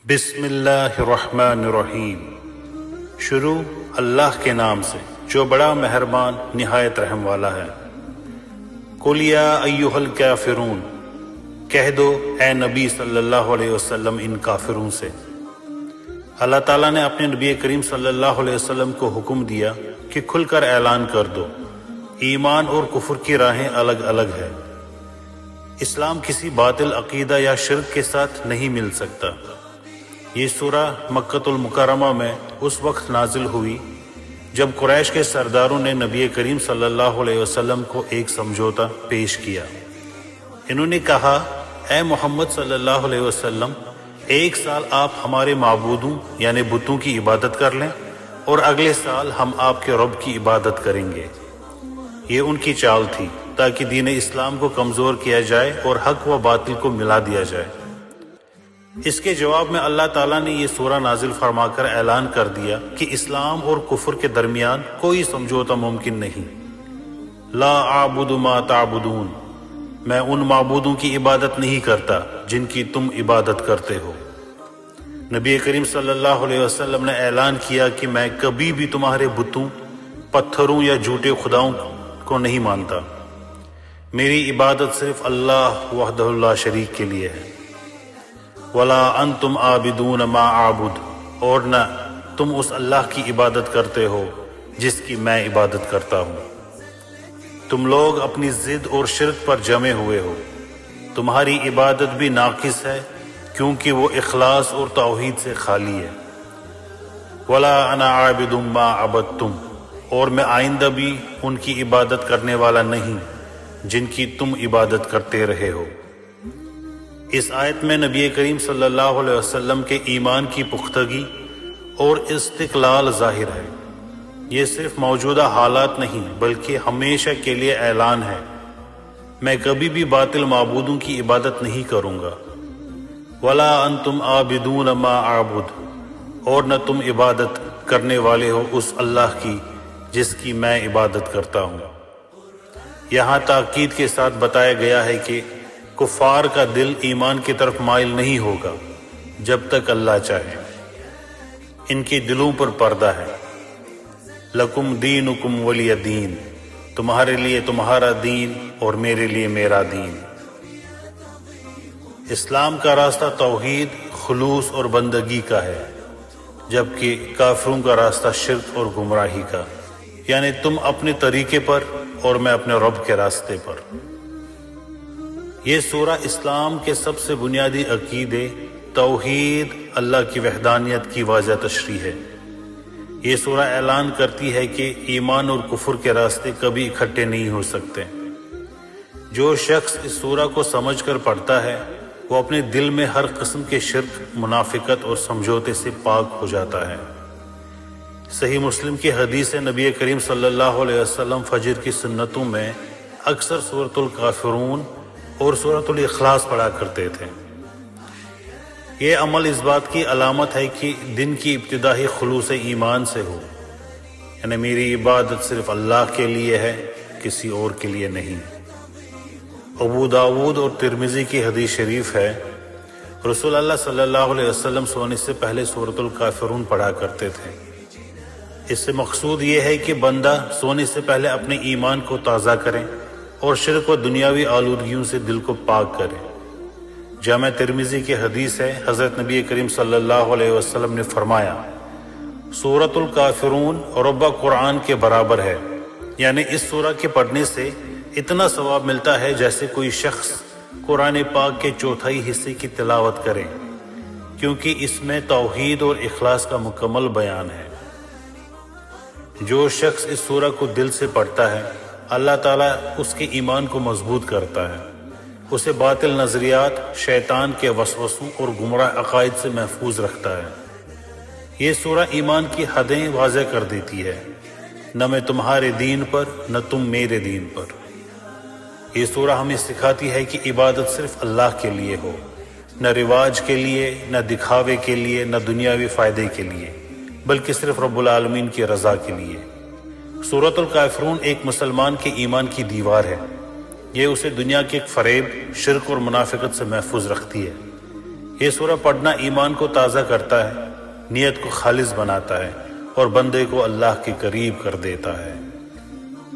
بسم اللہ الرحمن الرحیم۔ شروع اللہ کے نام سے جو بڑا مہربان نہایت رحم والا ہے۔ قل یا ایھا الکافرون، کہہ دو اے نبی صلی اللہ علیہ وسلم ان کافروں سے۔ اللہ تعالیٰ نے اپنے نبی کریم صلی اللہ علیہ وسلم کو حکم دیا کہ کھل کر اعلان کر دو ایمان اور کفر کی راہیں الگ الگ ہے۔ اسلام کسی باطل عقیدہ یا شرک کے ساتھ نہیں مل سکتا۔ یہ سورہ مکۃ المکرمہ میں اس وقت نازل ہوئی جب قریش کے سرداروں نے نبی کریم صلی اللہ علیہ وسلم کو ایک سمجھوتا پیش کیا۔ انہوں نے کہا، اے محمد صلی اللہ علیہ وسلم، ایک سال آپ ہمارے معبودوں یعنی بتوں کی عبادت کر لیں اور اگلے سال ہم آپ کے رب کی عبادت کریں گے۔ یہ ان کی چال تھی تاکہ دین اسلام کو کمزور کیا جائے اور حق و باطل کو ملا دیا جائے۔ اس کے جواب میں اللہ تعالیٰ نے یہ سورہ نازل فرما کر اعلان کر دیا کہ اسلام اور کفر کے درمیان کوئی سمجھوتا ممکن نہیں۔ لا اعبد ما تعبدون، میں ان معبودوں کی عبادت نہیں کرتا جن کی تم عبادت کرتے ہو۔ نبی کریم صلی اللہ علیہ وسلم نے اعلان کیا کہ میں کبھی بھی تمہارے بتوں، پتھروں یا جھوٹے خداؤں کو نہیں مانتا۔ میری عبادت صرف اللہ وحدہ لا شریک کے لیے ہے۔ وَلَا أَنْتُمْ عَابِدُونَ مَا أَعْبُدُ، اور نہ تم اس اللہ کی عبادت کرتے ہو جس کی میں عبادت کرتا ہوں۔ تم لوگ اپنی ضد اور شرک پر جمے ہوئے ہو۔ تمہاری عبادت بھی ناقص ہے کیونکہ وہ اخلاص اور توحید سے خالی ہے۔ وَلَا أَنَا عَابِدٌ مَا عَبَدتُّمْ، اور میں آئندہ بھی ان کی عبادت کرنے والا نہیں جن کی تم عبادت کرتے رہے ہو۔ اس آیت میں نبی کریم صلی اللہ علیہ وسلم کے ایمان کی پختگی اور استقلال ظاہر ہے۔ یہ صرف موجودہ حالات نہیں بلکہ ہمیشہ کے لیے اعلان ہے، میں کبھی بھی باطل معبودوں کی عبادت نہیں کروں گا۔ وَلَا أَنْتُمْ عَابِدُونَ مَا أَعْبُدُ، اور نہ تم عبادت کرنے والے ہو اس اللہ کی جس کی میں عبادت کرتا ہوں۔ یہاں تاکید کے ساتھ بتایا گیا ہے کہ کفار کا دل ایمان کی طرف مائل نہیں ہوگا جب تک اللہ چاہے۔ ان کے دلوں پر پردہ ہے۔ لکم دینکم ولی دین، تمہارے لیے تمہارا دین اور میرے لیے میرا دین۔ اسلام کا راستہ توحید، خلوص اور بندگی کا ہے، جبکہ کافروں کا راستہ شرک اور گمراہی کا، یعنی تم اپنے طریقے پر اور میں اپنے رب کے راستے پر۔ یہ سورہ اسلام کے سب سے بنیادی عقیدے، توحید، اللہ کی وحدانیت کی واضح تشریح ہے۔ یہ سورہ اعلان کرتی ہے کہ ایمان اور کفر کے راستے کبھی اکٹھے نہیں ہو سکتے۔ جو شخص اس سورہ کو سمجھ کر پڑھتا ہے وہ اپنے دل میں ہر قسم کے شرک، منافقت اور سمجھوتے سے پاک ہو جاتا ہے۔ صحیح مسلم کی حدیث ہے، نبی کریم صلی اللہ علیہ وسلم فجر کی سنتوں میں اکثر سورۃ الکافرون اور سورۃ الاخلاص پڑھا کرتے تھے۔ یہ عمل اس بات کی علامت ہے کہ دن کی ابتدا ہی خلوص ایمان سے ہو، یعنی میری عبادت صرف اللہ کے لیے ہے، کسی اور کے لیے نہیں۔ ابو داود اور ترمذی کی حدیث شریف ہے، رسول اللہ صلی اللہ علیہ وسلم سونے سے پہلے سورۃ الکافرون پڑھا کرتے تھے۔ اس سے مقصود یہ ہے کہ بندہ سونے سے پہلے اپنے ایمان کو تازہ کرے اور شرک و دنیاوی آلودگیوں سے دل کو پاک کرے۔ جامع ترمذی کی حدیث ہے، حضرت نبی کریم صلی اللہ علیہ وسلم نے فرمایا، سورۃ الکافرون ربع قرآن کے برابر ہے، یعنی اس سورہ کے پڑھنے سے اتنا ثواب ملتا ہے جیسے کوئی شخص قرآن پاک کے چوتھائی حصے کی تلاوت کرے، کیونکہ اس میں توحید اور اخلاص کا مکمل بیان ہے۔ جو شخص اس سورہ کو دل سے پڑھتا ہے اللہ تعالیٰ اس کے ایمان کو مضبوط کرتا ہے، اسے باطل نظریات، شیطان کے وسوسوں اور گمراہ عقائد سے محفوظ رکھتا ہے۔ یہ سورہ ایمان کی حدیں واضح کر دیتی ہے، نہ میں تمہارے دین پر نہ تم میرے دین پر۔ یہ سورہ ہمیں سکھاتی ہے کہ عبادت صرف اللہ کے لیے ہو، نہ رواج کے لیے، نہ دکھاوے کے لیے، نہ دنیاوی فائدے کے لیے، بلکہ صرف رب العالمین کی رضا کے لیے۔ سورۃ الکافرون ایک مسلمان کے ایمان کی دیوار ہے، یہ اسے دنیا کے فریب، شرک اور منافقت سے محفوظ رکھتی ہے۔ یہ سورہ پڑھنا ایمان کو تازہ کرتا ہے، نیت کو خالص بناتا ہے اور بندے کو اللہ کے قریب کر دیتا ہے۔